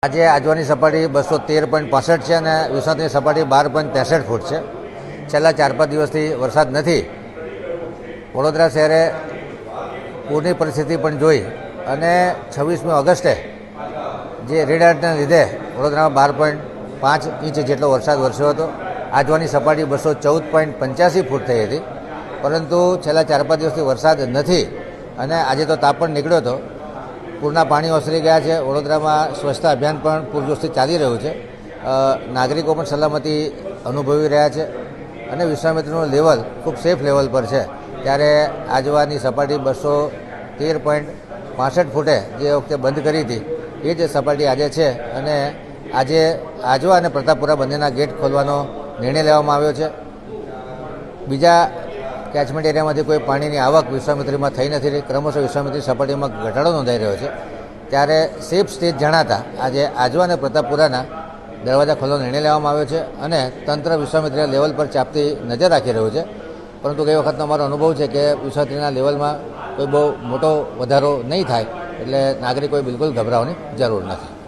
આજે આજવાની સપાટી 213.65 છે અને વિશ્વની સપાટી 12.63 ફૂટ છે. છેલ્લા 4-5 દિવસથી વરસાદ નથી. વડોદરા શહેરે પૂરની પરિસ્થિતિ પણ જોઈ અને 26મી ઓગસ્ટે જે રેડ એલર્ટના લીધે વડોદરામાં 12.5 ઇંચ જેટલો વરસાદ વરસ્યો હતો. આજવાની સપાટી 214.85 ફૂટ થઈ હતી, પરંતુ છેલ્લા 4-5 દિવસથી વરસાદ નથી અને આજે તો તાપ પણ નીકળ્યો હતો. પૂરના પાણી ઓસરી ગયા છે. વડોદરામાં સ્વચ્છતા અભિયાન પણ પૂરજોશથી ચાલી રહ્યું છે. નાગરિકો પણ સલામતી અનુભવી રહ્યા છે અને વિશ્વામિત્રીનું લેવલ ખૂબ સેફ લેવલ પર છે. ત્યારે આજવાની સપાટી 213.65 ફૂટે જે વખતે બંધ કરી હતી એ જ સપાટી આજે છે અને આજે આજવા અને પ્રતાપપુરા બંનેના ગેટ ખોલવાનો નિર્ણય લેવામાં આવ્યો છે. બીજા કેચમેન્ટ એરિયામાંથી કોઈ પાણીની આવક વિશ્વામિત્રીમાં થઈ નથી રહી. ક્રમશઃ વિશ્વામિત્રી સપાટીમાં ઘટાડો નોંધાઈ રહ્યો છે. ત્યારે સેફ સ્ટેજ જણાતા આજે આજવા અને પ્રતાપપુરાના દરવાજા ખોલવાનો નિર્ણય લેવામાં આવ્યો છે અને તંત્ર વિશ્વામિત્રીના લેવલ પર ચાપતી નજર રાખી રહ્યું છે. પરંતુ ગઈ વખતનો અમારો અનુભવ છે કે વિશ્વામિત્રીના લેવલમાં કોઈ બહુ મોટો વધારો નહીં થાય, એટલે નાગરિકોએ બિલકુલ ગભરાવાની જરૂર નથી.